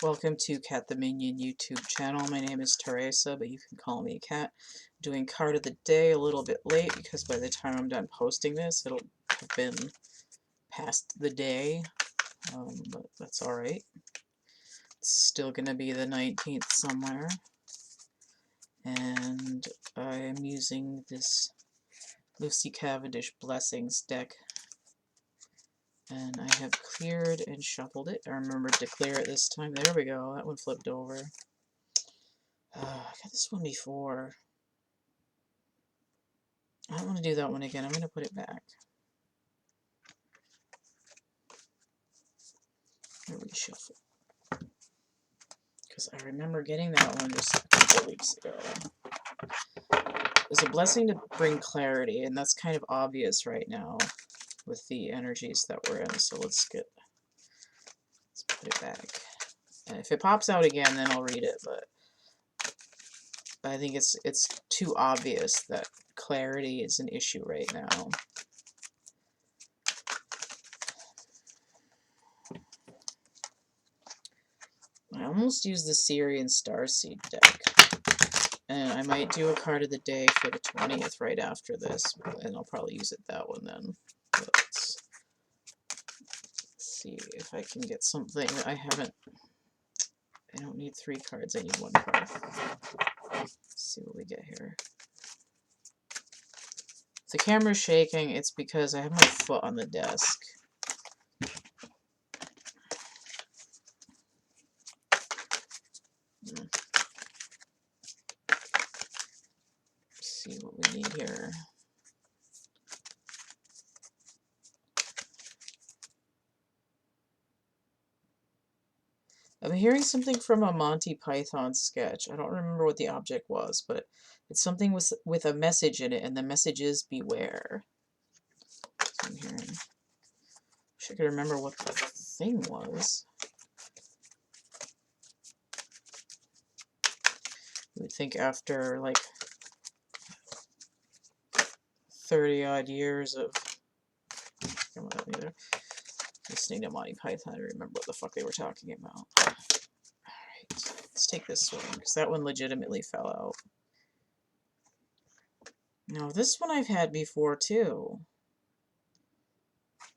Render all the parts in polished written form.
Welcome to CATtheMinion YouTube channel. My name is Teresa, but you can call me Cat. I'm doing card of the day a little bit late because by the time I'm done posting this, it'll have been past the day, but that's alright. It's still going to be the 19th somewhere. And I am using this Lucy Cavendish Blessings deck. And I have cleared and shuffled it. I remembered to clear it this time. There we go. That one flipped over. I got this one before. I don't want to do that one again. I'm going to put it back. Reshuffle. Because I remember getting that one just a couple weeks ago. It's a blessing to bring clarity, and that's kind of obvious right now with the energies that we're in. So let's put it back. And if it pops out again, then I'll read it, but I think it's too obvious that clarity is an issue right now. I almost used the Syrian Starseed deck. And I might do a card of the day for the 20th right after this, and I'll probably use it that one then. Let's see if I can get something that I haven't. I don't need 3 cards, I need 1 card. Let's see what we get here. If the camera's shaking, it's because I have my foot on the desk. See what we need here. I'm hearing something from a Monty Python sketch. I don't remember what the object was, but it's something with a message in it, and the message is beware. So I'm hearing. Wish I could remember what the thing was. You would think after like 30-odd years of listening to Monty Python, I remember what the fuck they were talking about. Alright, let's take this one, because that one legitimately fell out. Now, this one I've had before, too.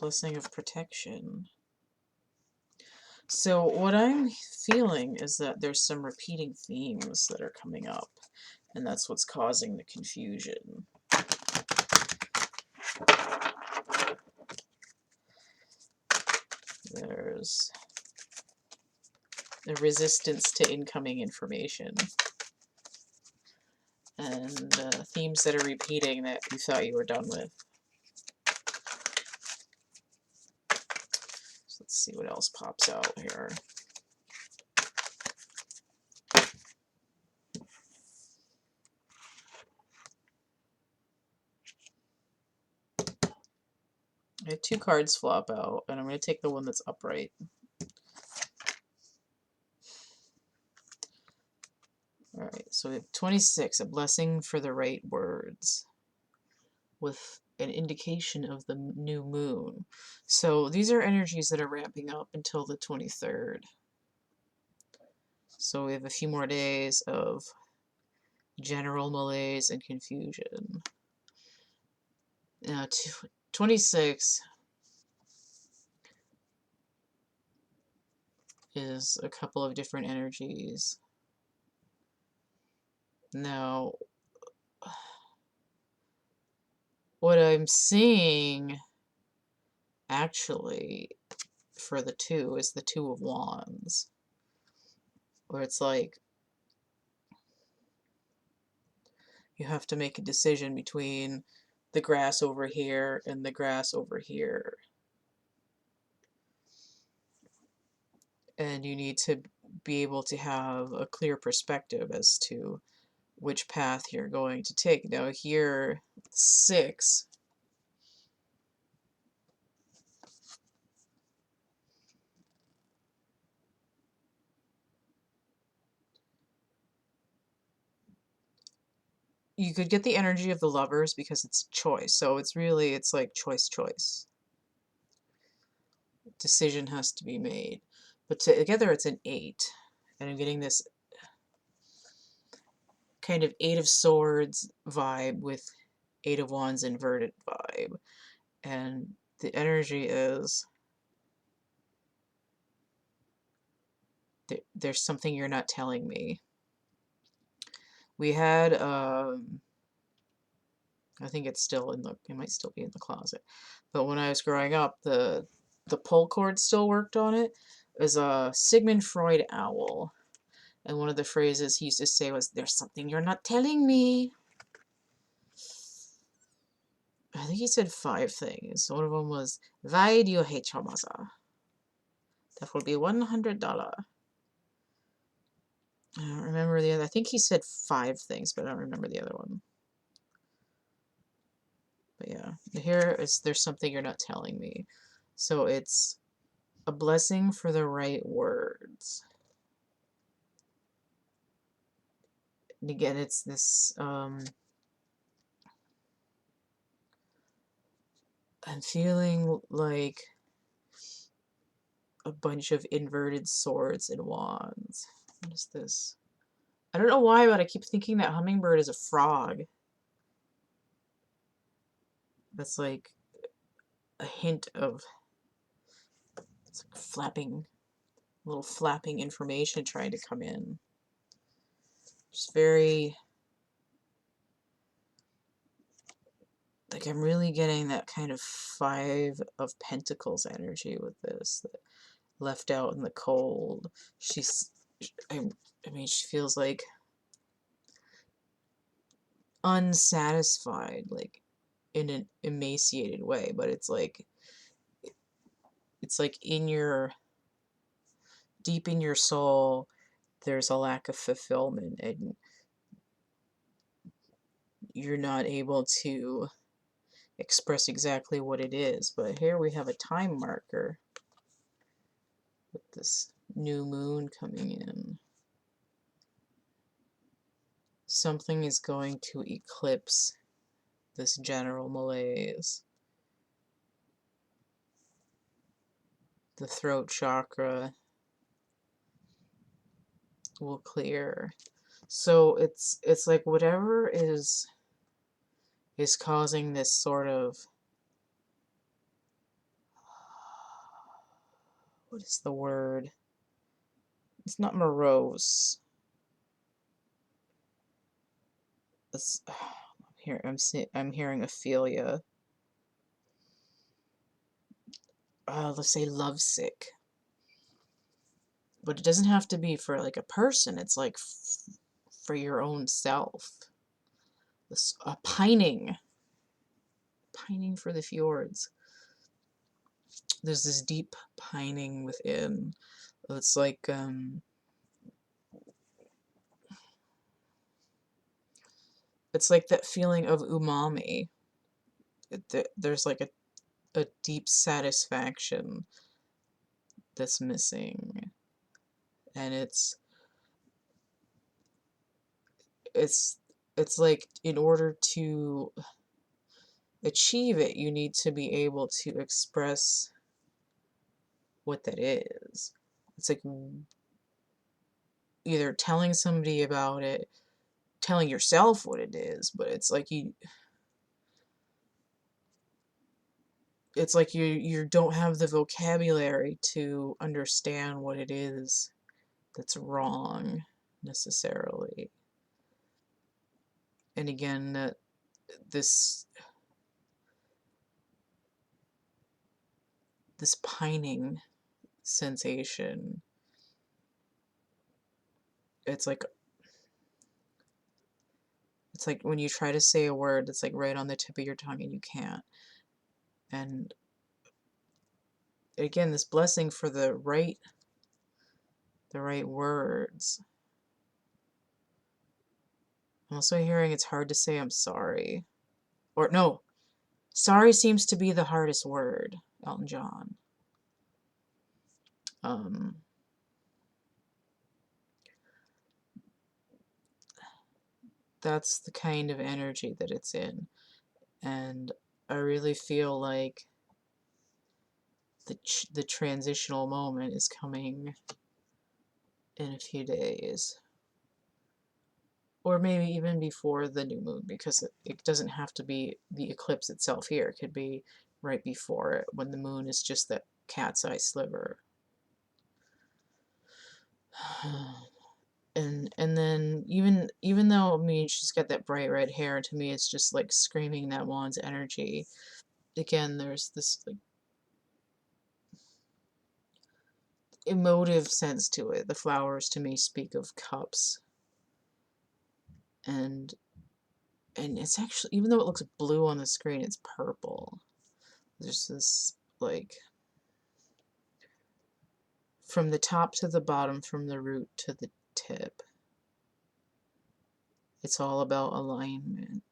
Blessing of Protection. So, what I'm feeling is that there's some repeating themes that are coming up, and that's what's causing the confusion. There's the resistance to incoming information, and themes that are repeating that you thought you were done with. So let's see what else pops out here. I have 2 cards flop out, and I'm going to take the one that's upright. Alright, so we have 26, a blessing for the right words, with an indication of the new moon. So these are energies that are ramping up until the 23rd. So we have a few more days of general malaise and confusion. Now, 26 is a couple of different energies. Now, what I'm seeing actually for the 2 is the 2 of Wands, where it's like you have to make a decision between the grass over here and the grass over here. And you need to be able to have a clear perspective as to which path you're going to take. Now here, 6. You could get the energy of the Lovers because it's choice. So it's like choice. Decision has to be made. but together it's an 8. And I'm getting this kind of 8 of Swords vibe with 8 of Wands inverted vibe. And the energy is there's something you're not telling me. We had, I think it's still in the, it might still be in the closet. But when I was growing up, the pull cord still worked on it. It was a Sigmund Freud owl. And one of the phrases he used to say was, "There's something you're not telling me." I think he said 5 things. One of them was, "Why do you hate your mother? That will be $100. I don't remember the other. I think he said 5 things, but I don't remember the other one. But yeah, here is, there's something you're not telling me. So it's a blessing for the right words. And again, it's this, I'm feeling like a bunch of inverted swords and wands. What is this? I don't know why, but I keep thinking that hummingbird is a frog. That's like a hint of, it's like flapping, little flapping information trying to come in. Just very, like, I'm really getting that kind of 5 of Pentacles energy with this. That left out in the cold. She's, I mean, she feels like unsatisfied, like in an emaciated way, but it's like in your, deep in your soul, there's a lack of fulfillment, and you're not able to express exactly what it is. But here we have a time marker with this new moon coming in. Something is going to eclipse this general malaise. The throat chakra will clear. So it's like whatever is causing this sort of, what is the word? It's not morose. It's, here I'm hearing Ophelia. Let's say lovesick. But it doesn't have to be for like a person. It's like for your own self. This pining for the fjords. There's this deep pining within. It's like it's like that feeling of umami. There's like a deep satisfaction that's missing, and it's like, in order to achieve it, you need to be able to express what that is. It's like either telling somebody about it, telling yourself what it is, but it's like you don't have the vocabulary to understand what it is that's wrong necessarily. And again, this pining sensation, it's like when you try to say a word that's like right on the tip of your tongue and you can't. And again, this blessing for the right words. I'm also hearing it's hard to say I'm sorry. Or no, sorry seems to be the hardest word, Elton John. That's the kind of energy that it's in. And I really feel like the transitional moment is coming in a few days. Or maybe even before the new moon, because it doesn't have to be the eclipse itself here. It could be right before it, when the moon is just that cat's eye sliver. And then even though, I mean, she's got that bright red hair, to me it's just like screaming that wand's energy. Again, there's this like emotive sense to it. The flowers to me speak of cups. And it's actually, even though it looks blue on the screen, it's purple. There's this, like, from the top to the bottom, from the root to the tip, it's all about alignment.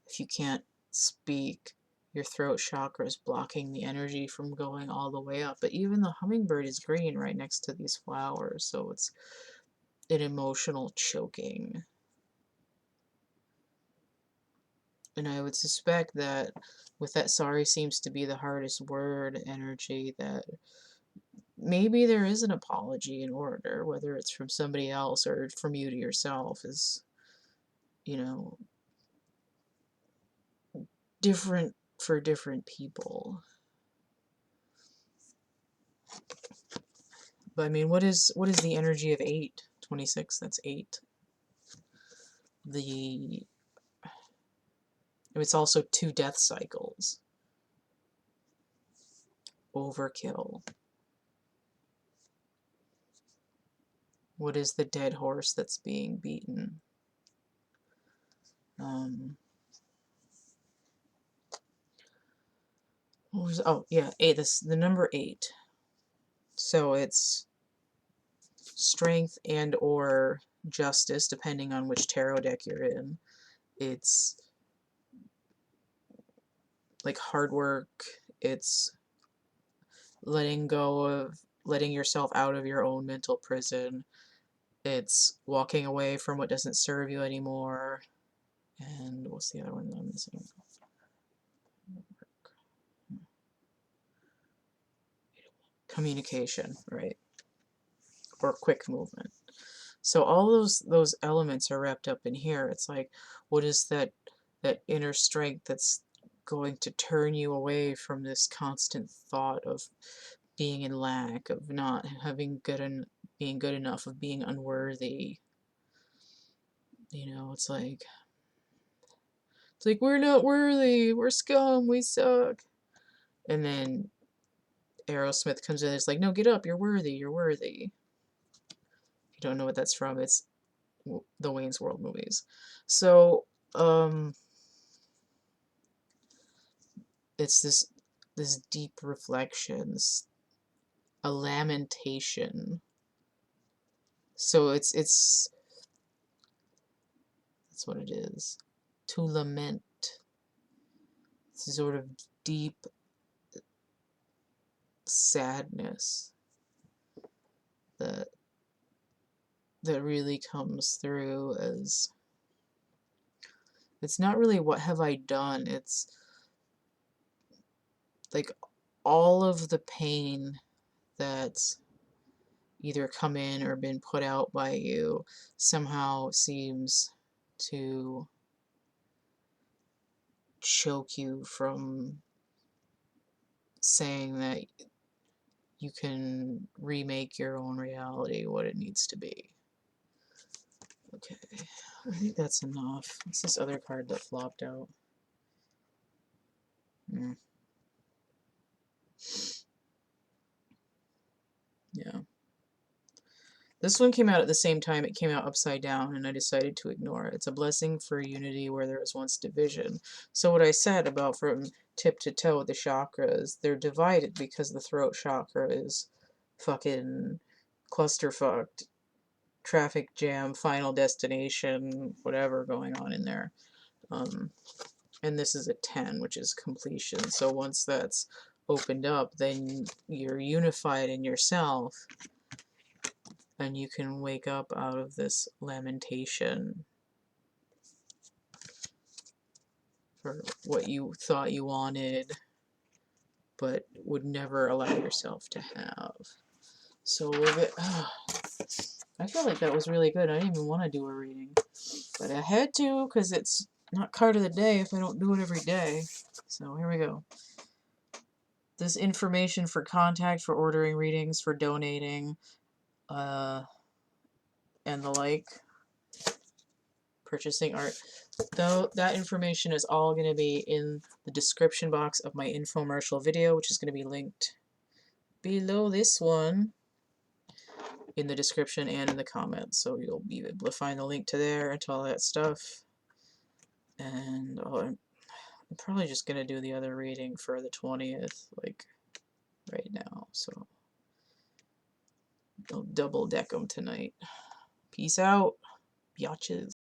If you can't speak, your throat chakra is blocking the energy from going all the way up. But even the hummingbird is green right next to these flowers, so it's an emotional choking. And I would suspect that with that sorry seems to be the hardest word energy, that maybe there is an apology in order, whether it's from somebody else or from you to yourself, is, you know, different for different people. But I mean, what is the energy of 8? 26, that's 8. It's also 2 death cycles. Overkill. What is the dead horse that's being beaten? Oh yeah, 8. This the number 8. So it's strength and or justice, depending on which tarot deck you're in. It's like hard work. It's letting yourself out of your own mental prison. It's walking away from what doesn't serve you anymore. And what's the other one that I'm missing? Communication, right? Or quick movement. So all those elements are wrapped up in here. It's like, what is that inner strength that's going to turn you away from this constant thought of being in lack, of not having being good enough, of being unworthy. You know, it's like we're not worthy, we're scum, we suck. And then Aerosmith comes in, it's like, no, get up, you're worthy, you're worthy. If you don't know what that's from, it's the Wayne's World movies. So, it's this deep reflection, a lamentation. So it's that's what it is. To lament. It's a sort of deep sadness that really comes through as, it's not really what have I done, it's like all of the pain that's either come in or been put out by you somehow seems to choke you from saying that you can remake your own reality what it needs to be. Okay, I think that's enough. What's this other card that flopped out? Yeah. This one came out at the same time. It came out upside down, and I decided to ignore it. It's a blessing for unity where there was once division. So what I said about from tip to toe the chakras, they're divided because the throat chakra is fucking clusterfucked, traffic jam, final destination, whatever going on in there. And this is a 10, which is completion. So once that's opened up, then you're unified in yourself, and you can wake up out of this lamentation for what you thought you wanted, but would never allow yourself to have. So with it, I feel like that was really good. I didn't even want to do a reading, but I had to because it's not card of the day if I don't do it every day. So here we go. This information for contact, for ordering readings, for donating, and the like, purchasing art. Though that information is all going to be in the description box of my infomercial video, which is going to be linked below this one in the description and in the comments. So you'll be able to find the link to there and to all that stuff. And I'm probably just going to do the other reading for the 20th, like right now. So I'll double deck them tonight. Peace out, biatches.